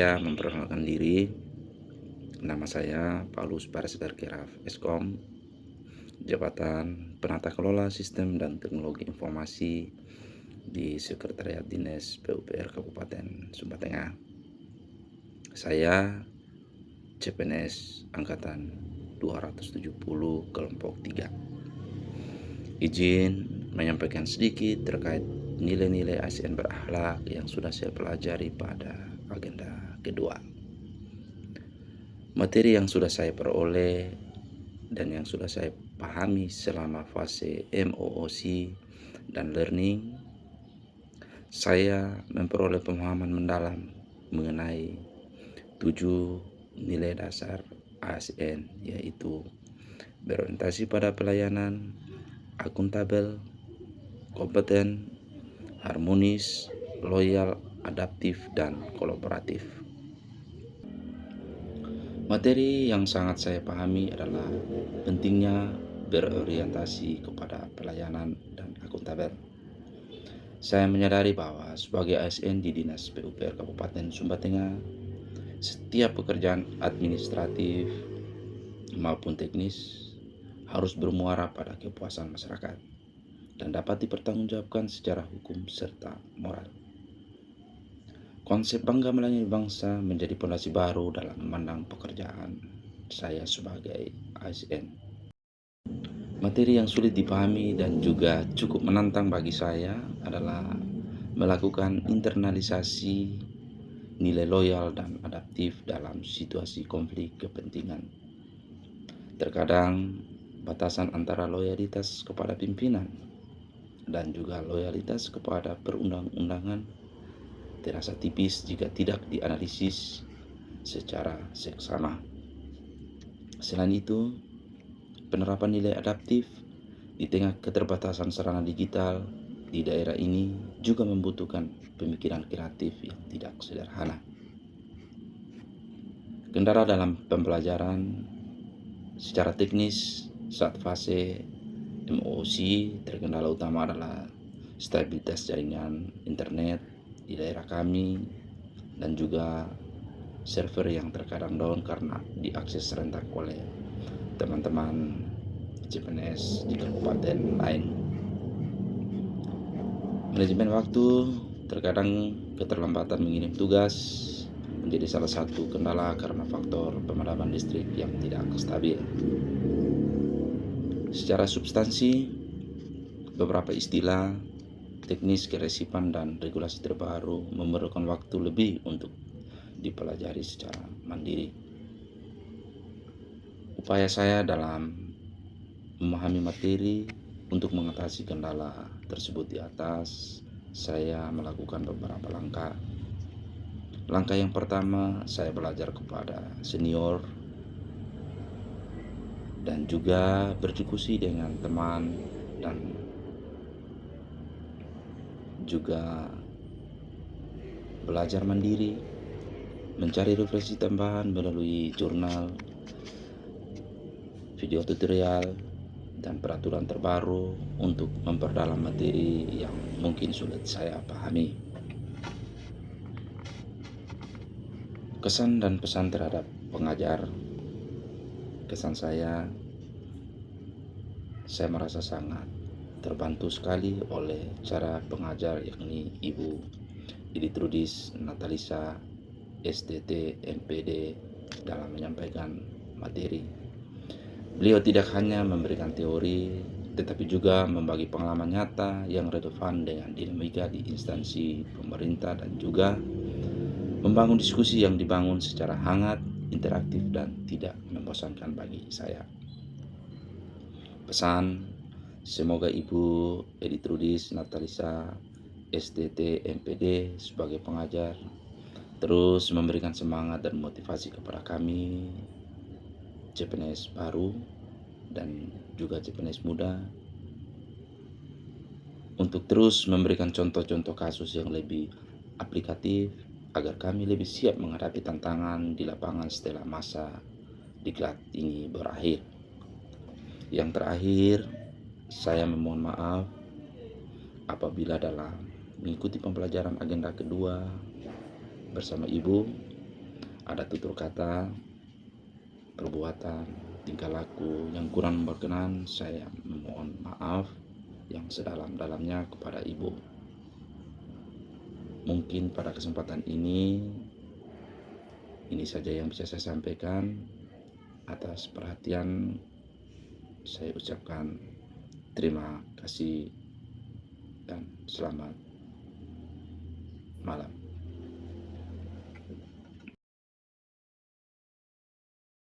Saya memperkenalkan diri, nama saya Paulus Parsgar Keraf, Eskom, Jabatan Penata Kelola Sistem dan Teknologi Informasi di Sekretariat Dinas PUPR Kabupaten Sumba Tengah. Saya CPNS Angkatan 270 Kelompok 3. Izin menyampaikan sedikit terkait nilai-nilai ASN berakhlak yang sudah saya pelajari pada agenda kedua. Materi yang sudah saya peroleh dan yang sudah saya pahami selama fase MOOC dan learning, saya memperoleh pemahaman mendalam mengenai 7 nilai dasar ASN, yaitu berorientasi pada pelayanan, akuntabel, kompeten, harmonis, loyal, adaptif, dan kolaboratif. Materi yang sangat saya pahami adalah pentingnya berorientasi kepada pelayanan dan akuntabel. Saya menyadari bahwa sebagai ASN di Dinas PUPR Kabupaten Sumba Tengah, setiap pekerjaan administratif maupun teknis harus bermuara pada kepuasan masyarakat dan dapat dipertanggungjawabkan secara hukum serta moral. Konsep bangga melayani bangsa menjadi fondasi baru dalam memandang pekerjaan saya sebagai ASN. Materi yang sulit dipahami dan juga cukup menantang bagi saya adalah melakukan internalisasi nilai loyal dan adaptif dalam situasi konflik kepentingan. Terkadang batasan antara loyalitas kepada pimpinan dan juga loyalitas kepada perundang-undangan terasa tipis jika tidak dianalisis secara seksama. Selain itu, penerapan nilai adaptif di tengah keterbatasan sarana digital di daerah ini juga membutuhkan pemikiran kreatif yang tidak sederhana. Kendala dalam pembelajaran secara teknis saat fase MOOC, terkendala utama adalah stabilitas jaringan internet di daerah kami dan juga server yang terkadang down karena diakses serentak oleh teman-teman CPNS di kabupaten lain. Manajemen waktu, terkadang keterlambatan mengirim tugas menjadi salah satu kendala karena faktor pemadaman listrik yang tidak stabil. Secara substansi, beberapa istilah, teknis keresipan dan regulasi terbaru memerlukan waktu lebih untuk dipelajari secara mandiri. Upaya saya dalam memahami materi untuk mengatasi kendala tersebut di atas, saya melakukan beberapa langkah. Langkah yang pertama, saya belajar kepada senior dan juga berdiskusi dengan teman dan juga belajar mandiri, mencari referensi tambahan melalui jurnal, video tutorial, dan peraturan terbaru untuk memperdalam materi yang mungkin sulit saya pahami. Kesan dan pesan terhadap pengajar. Kesan saya merasa sangat terbantu sekali oleh cara pengajar, yakni Ibu Editrudis Natalisa STT MPD dalam menyampaikan materi. Beliau tidak hanya memberikan teori, tetapi juga membagi pengalaman nyata yang relevan dengan dinamika di instansi pemerintah dan juga membangun diskusi yang dibangun secara hangat, interaktif, dan tidak membosankan bagi saya. Pesan, semoga Ibu Editrudis Natalisa STT MPD sebagai pengajar terus memberikan semangat dan motivasi kepada kami CPNS baru dan juga CPNS muda untuk terus memberikan contoh-contoh kasus yang lebih aplikatif agar kami lebih siap menghadapi tantangan di lapangan setelah masa diklat ini berakhir. Yang terakhir, saya memohon maaf apabila dalam mengikuti pembelajaran agenda kedua bersama Ibu ada tutur kata, perbuatan, tingkah laku yang kurang berkenan, saya memohon maaf yang sedalam-dalamnya kepada Ibu. Mungkin pada kesempatan ini saja yang bisa saya sampaikan. Atas perhatian saya ucapkan terima kasih dan selamat malam.